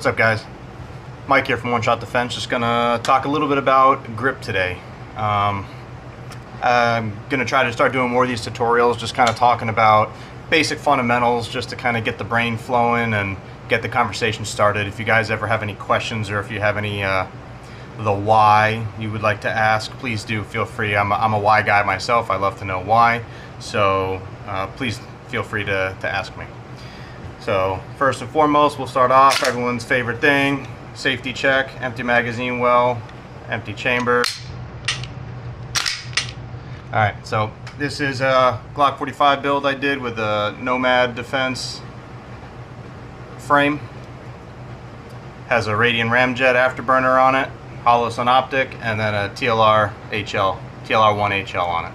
What's up, guys? Mike here from One Shot Defense. Just gonna talk a little bit about grip today. I'm gonna try to start doing more of these tutorials, just kind of talking about basic fundamentals, just to kind of get the brain flowing and get the conversation started. If you guys ever have any questions, or if you have any the why you would like to ask, please do feel free. I'm a why guy myself. I love to know why, so please feel free to ask me. So first and foremost, we'll start off everyone's favorite thing: safety check. Empty magazine well, empty chamber. Alright, so this is a Glock 45 build I did with a Nomad Defense frame. Has a Radian Ramjet afterburner on it, Holosun optic, and then a TLR HL, TLR1 HL on it.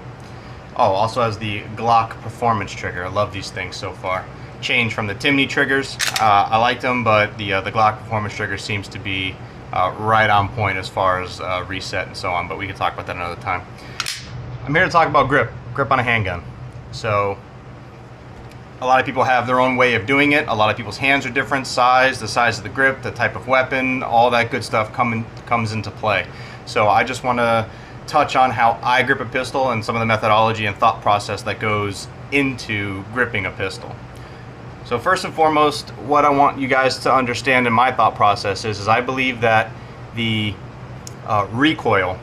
Oh, also has the Glock performance trigger. I love these things so far. Changed from the Timney triggers. I liked them, but the Glock performance trigger seems to be right on point as far as reset and so on, but we can talk about that another time. I'm here to talk about grip on a handgun. So a lot of people have their own way of doing it. A lot of people's hands are different, the size of the grip, the type of weapon, all that good stuff comes into play. So I just want to touch on how I grip a pistol and some of the methodology and thought process that goes into gripping a pistol. So first and foremost, what I want you guys to understand in my thought process is I believe that the recoil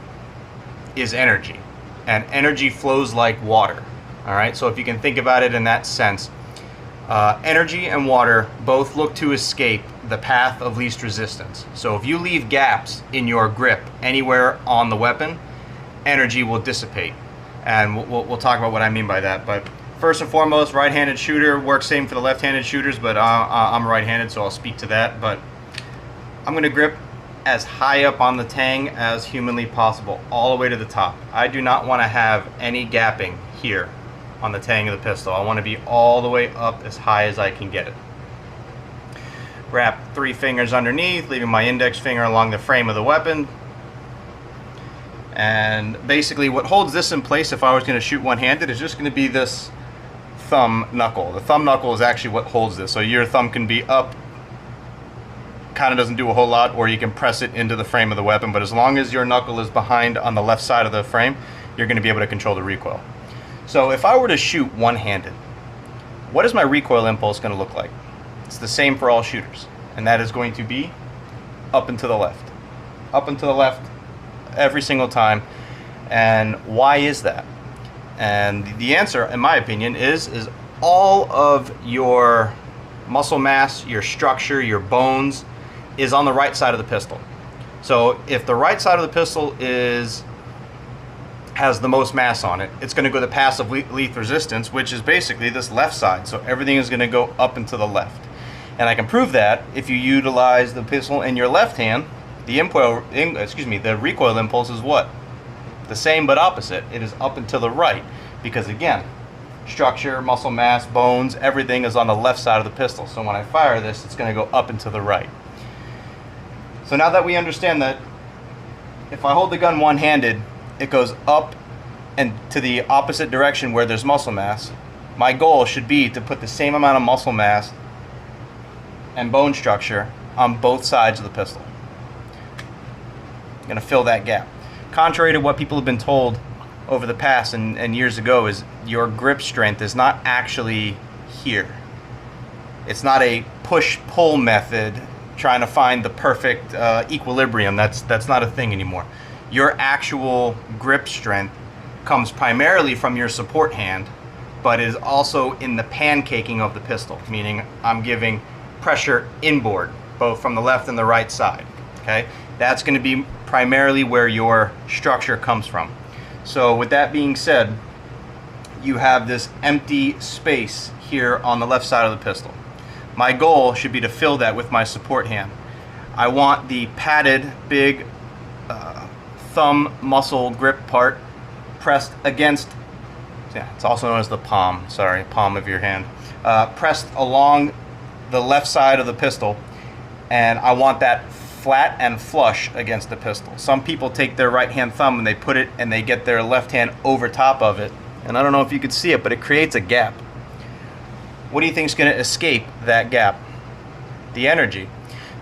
is energy, and energy flows like water. All right, so if you can think about it in that sense, energy and water both look to escape the path of least resistance. So if you leave gaps in your grip anywhere on the weapon, energy will dissipate, and we'll talk about what I mean by that. But first and foremost, right-handed shooter works same for the left-handed shooters, but I'm right-handed, so I'll speak to that. But I'm going to grip as high up on the tang as humanly possible, all the way to the top. I do not want to have any gapping here on the tang of the pistol. I want to be all the way up as high as I can get it. Wrap 3 fingers underneath, leaving my index finger along the frame of the weapon. And basically what holds this in place, if I was going to shoot one-handed, is just going to be this thumb knuckle. The thumb knuckle is actually what holds this. So your thumb can be up, kind of doesn't do a whole lot, or you can press it into the frame of the weapon, but as long as your knuckle is behind on the left side of the frame, you're going to be able to control the recoil. So if I were to shoot one-handed, what is my recoil impulse going to look like? It's the same for all shooters, and that is going to be up and to the left. Up and to the left every single time. And why is that? And the answer, in my opinion, is all of your muscle mass, your structure, your bones is on the right side of the pistol. So if the right side of the pistol has the most mass on it, it's going to go the path of least resistance, which is basically this left side. So everything is going to go up and to the left. And I can prove that if you utilize the pistol in your left hand. The recoil impulse is what? The same but opposite. It is up and to the right, because again, structure, muscle mass, bones, everything is on the left side of the pistol. So when I fire this, it's going to go up and to the right. So now that we understand that if I hold the gun one-handed, it goes up and to the opposite direction where there's muscle mass, my goal should be to put the same amount of muscle mass and bone structure on both sides of the pistol. I'm going to fill that gap. Contrary to what people have been told over the past and years ago, is your grip strength is not actually here. It's not a push-pull method trying to find the perfect equilibrium. That's not a thing anymore. Your actual grip strength comes primarily from your support hand, but is also in the pancaking of the pistol, meaning I'm giving pressure inboard, both from the left and the right side. Okay, that's going to be primarily where your structure comes from. So with that being said, you have this empty space here on the left side of the pistol. My goal should be to fill that with my support hand. I want the padded big thumb muscle grip part pressed against, it's also known as the palm, palm of your hand, pressed along the left side of the pistol, and I want that flat and flush against the pistol. Some people take their right hand thumb and they put it and they get their left hand over top of it, and I don't know if you could see it, but it creates a gap. What do you think is going to escape that gap? The energy.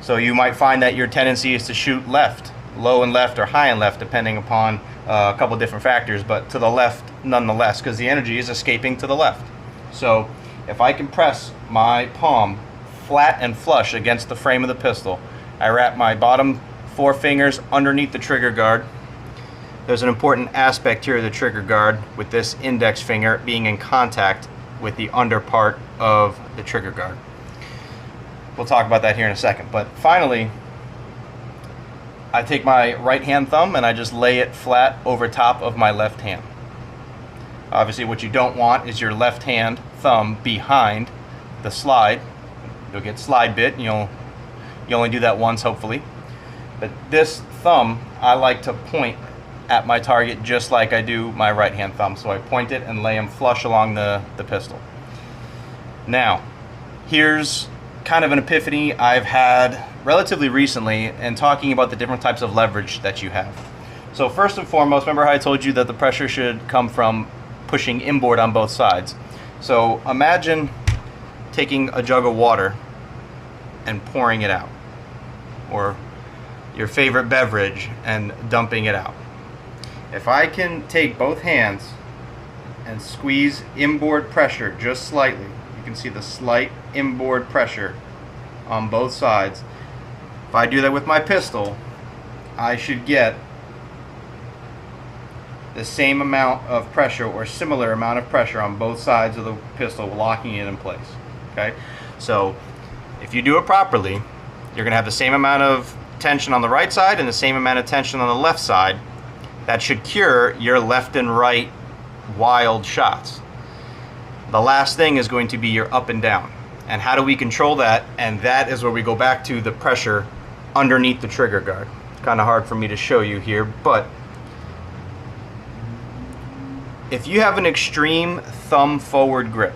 So you might find that your tendency is to shoot left, low and left, or high and left, depending upon a couple different factors, but to the left nonetheless, because the energy is escaping to the left. So if I can press my palm flat and flush against the frame of the pistol, I wrap my bottom 4 fingers underneath the trigger guard. There's an important aspect here of the trigger guard with this index finger being in contact with the under part of the trigger guard. We'll talk about that here in a second. But finally, I take my right hand thumb and I just lay it flat over top of my left hand. Obviously what you don't want is your left hand thumb behind the slide. You'll get slide bit, and you only do that once, hopefully. But this thumb, I like to point at my target just like I do my right hand thumb. So I point it and lay them flush along the pistol. Now, here's kind of an epiphany I've had relatively recently in talking about the different types of leverage that you have. So first and foremost, remember how I told you that the pressure should come from pushing inboard on both sides. So imagine taking a jug of water and pouring it out, or your favorite beverage and dumping it out. If I can take both hands and squeeze inboard pressure just slightly, you can see the slight inboard pressure on both sides. If I do that with my pistol, I should get the same amount of pressure or similar amount of pressure on both sides of the pistol, locking it in place. Okay, so if you do it properly, you're going to have the same amount of tension on the right side and the same amount of tension on the left side. That should cure your left and right wild shots. The last thing is going to be your up and down. And how do we control that? And that is where we go back to the pressure underneath the trigger guard. It's kind of hard for me to show you here, but if you have an extreme thumb forward grip,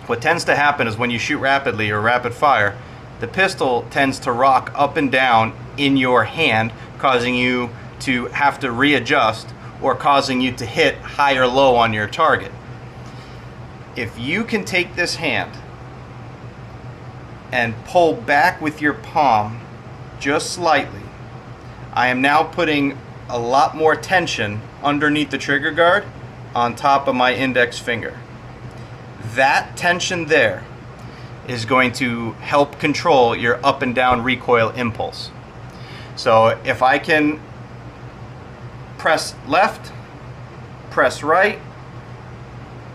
what tends to happen is when you shoot rapidly or rapid fire, the pistol tends to rock up and down in your hand, causing you to have to readjust or causing you to hit high or low on your target. If you can take this hand and pull back with your palm just slightly, I am now putting a lot more tension underneath the trigger guard on top of my index finger. That tension there is going to help control your up and down recoil impulse. So if I can press left, press right,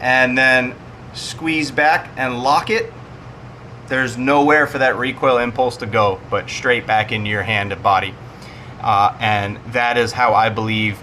and then squeeze back and lock it, there's nowhere for that recoil impulse to go but straight back into your hand and body. And that is how I believe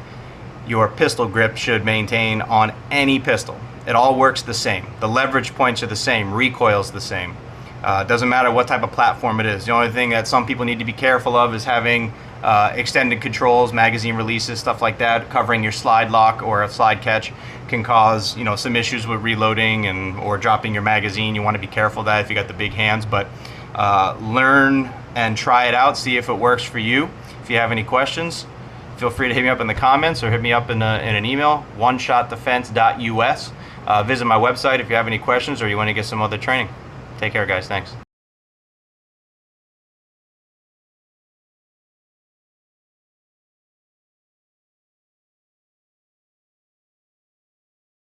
your pistol grip should maintain on any pistol. It all works the same. The leverage points are the same, recoil's the same. Doesn't matter what type of platform it is. The only thing that some people need to be careful of is having extended controls, magazine releases, stuff like that. Covering your slide lock or a slide catch can cause, some issues with reloading or dropping your magazine. You want to be careful of that if you got the big hands, but learn and try it out, see if it works for you. If you have any questions, feel free to hit me up in the comments or hit me up in an email, oneshotdefense.us. Visit my website if you have any questions or you want to get some other training. Take care, guys. Thanks.